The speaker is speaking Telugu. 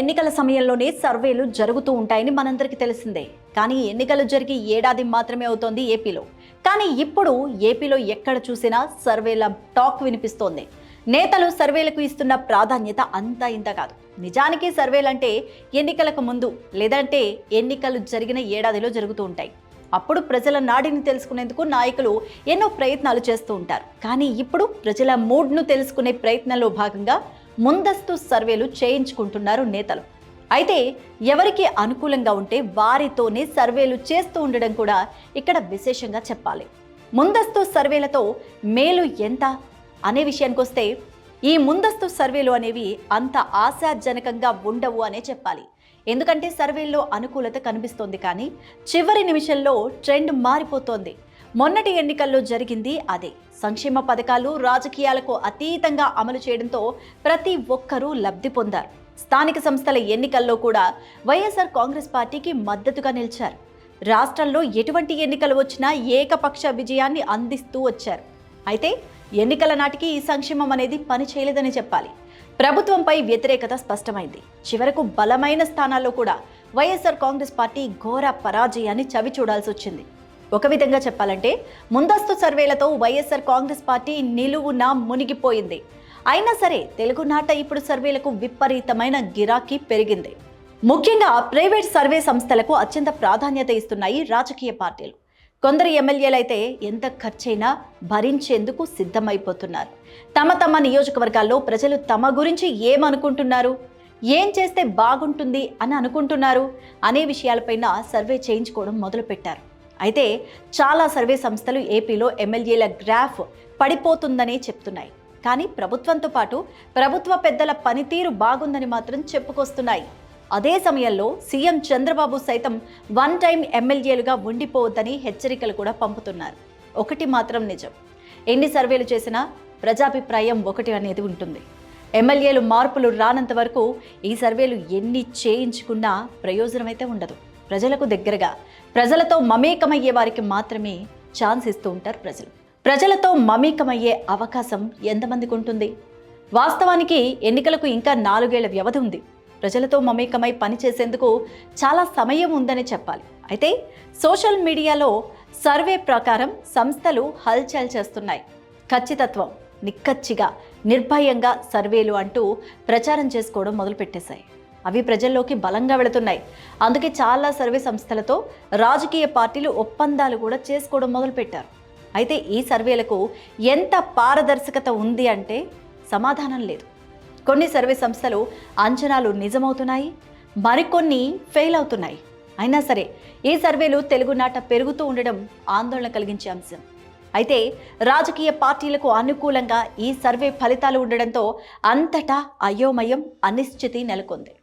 ఎన్నికల సమయంలోనే సర్వేలు జరుగుతూ ఉంటాయని మనందరికీ తెలిసిందే. కానీ ఎన్నికలు జరిగి ఏడాది మాత్రమే అవుతోంది ఏపీలో. కానీ ఇప్పుడు ఏపీలో ఎక్కడ చూసినా సర్వేల టాక్ వినిపిస్తోంది. నేతలు సర్వేలకు ఇస్తున్న ప్రాధాన్యత అంతా ఇంత కాదు. నిజానికి సర్వేలంటే ఎన్నికలకు ముందు లేదంటే ఎన్నికలు జరిగిన ఏడాదిలో జరుగుతూ ఉంటాయి. అప్పుడు ప్రజల నాడిని తెలుసుకునేందుకు నాయకులు ఎన్నో ప్రయత్నాలు చేస్తూ ఉంటారు. కానీ ఇప్పుడు ప్రజల మూడ్ను తెలుసుకునే ప్రయత్నంలో భాగంగా ముందస్తు సర్వేలు చేయించుకుంటున్నారు నేతలు. అయితే ఎవరికి అనుకూలంగా ఉంటే వారితోనే సర్వేలు చేస్తూ ఉండడం కూడా ఇక్కడ విశేషంగా చెప్పాలి. ముందస్తు సర్వేలతో మేలు ఎంత అనే విషయానికి వస్తే ఈ ముందస్తు సర్వేలు అనేవి అంత ఆశాజనకంగా ఉండవు అనే చెప్పాలి. ఎందుకంటే సర్వేల్లో అనుకూలత కనిపిస్తోంది, కానీ చివరి నిమిషంలో ట్రెండ్ మారిపోతోంది. మొన్నటి ఎన్నికల్లో జరిగింది అదే. సంక్షేమ పథకాలు రాజకీయాలకు అతీతంగా అమలు చేయడంతో ప్రతి ఒక్కరూ లబ్ధి పొందారు. స్థానిక సంస్థల ఎన్నికల్లో కూడా వైఎస్ఆర్ కాంగ్రెస్ పార్టీకి మద్దతుగా నిలిచారు. రాష్ట్రంలో ఎటువంటి ఎన్నికలు వచ్చినా ఏకపక్ష విజయాన్ని అందిస్తూ వచ్చారు. అయితే ఎన్నికల నాటికి ఈ సంక్షేమం అనేది పని చేయలేదని చెప్పాలి. ప్రభుత్వంపై వ్యతిరేకత స్పష్టమైంది. చివరకు బలమైన స్థానాల్లో కూడా వైఎస్ఆర్ కాంగ్రెస్ పార్టీ ఘోర పరాజయాన్ని చవి చూడాల్సి వచ్చింది. ఒక విధంగా చెప్పాలంటే ముందస్తు సర్వేలతో వైఎస్ఆర్ కాంగ్రెస్ పార్టీ నిలువున మునిగిపోయింది. అయినా సరే తెలుగునాట ఇప్పుడు సర్వేలకు విపరీతమైన గిరాకీ పెరిగింది. ముఖ్యంగా ప్రైవేట్ సర్వే సంస్థలకు అత్యంత ప్రాధాన్యత ఇస్తున్నాయి రాజకీయ పార్టీలు. కొందరు ఎమ్మెల్యేలైతే ఎంత ఖర్చైనా భరించేందుకు సిద్ధమైపోతున్నారు. తమ నియోజకవర్గాల్లో ప్రజలు తమ గురించి ఏమనుకుంటున్నారు, ఏం చేస్తే బాగుంటుంది అని అనుకుంటున్నారు అనే విషయాలపైన సర్వే చేయించుకోవడం మొదలుపెట్టారు. అయితే చాలా సర్వే సంస్థలు ఏపీలో ఎమ్మెల్యేల గ్రాఫ్ పడిపోతుందనే చెప్తున్నాయి. కానీ ప్రభుత్వంతో పాటు ప్రభుత్వ పెద్దల పనితీరు బాగుందని మాత్రం చెప్పుకొస్తున్నాయి. అదే సమయంలో సీఎం చంద్రబాబు సైతం వన్ టైం ఎమ్మెల్యేలుగా ఉండిపోవద్దని హెచ్చరికలు కూడా పంపుతున్నారు. ఒకటి మాత్రం నిజం, ఎన్ని సర్వేలు చేసినా ప్రజాభిప్రాయం ఒకటి అనేది ఉంటుంది. ఎమ్మెల్యేలు మార్పులు రానంత వరకు ఈ సర్వేలు ఎన్ని చేయించుకున్నా ప్రయోజనం అయితే ఉండదు. ప్రజలకు దగ్గరగా ప్రజలతో మమేకమయ్యే వారికి మాత్రమే ఛాన్స్ ఇస్తూ ఉంటారు ప్రజలు. ప్రజలతో మమేకమయ్యే అవకాశం ఎంతమందికి ఉంటుంది? వాస్తవానికి ఎన్నికలకు ఇంకా 4 ఏళ్ల వ్యవధి ఉంది. ప్రజలతో మమేకమై పనిచేసేందుకు చాలా సమయం ఉందని చెప్పాలి. అయితే సోషల్ మీడియాలో సర్వే ప్రకారం సంస్థలు హల్చల్ చేస్తున్నాయి. ఖచ్చితత్వం, నిక్కచ్చిగా, నిర్భయంగా సర్వేలు అంటూ ప్రచారం చేసుకోవడం మొదలుపెట్టేశాయి. అవి ప్రజల్లోకి బలంగా వెళుతున్నాయి. అందుకే చాలా సర్వే సంస్థలతో రాజకీయ పార్టీలు ఒప్పందాలు కూడా చేసుకోవడం మొదలుపెట్టారు. అయితే ఈ సర్వేలకు ఎంత పారదర్శకత ఉంది అంటే సమాధానం లేదు. కొన్ని సర్వే సంస్థలు అంచనాలు నిజమవుతున్నాయి, మరికొన్ని ఫెయిల్ అవుతున్నాయి. అయినా సరే ఈ సర్వేలు తెలుగునాట పెరుగుతూ ఉండడం ఆందోళన కలిగించే అంశం. అయితే రాజకీయ పార్టీలకు అనుకూలంగా ఈ సర్వే ఫలితాలు ఉండడంతో అంతటా అయోమయం, అనిశ్చితి నెలకొంది.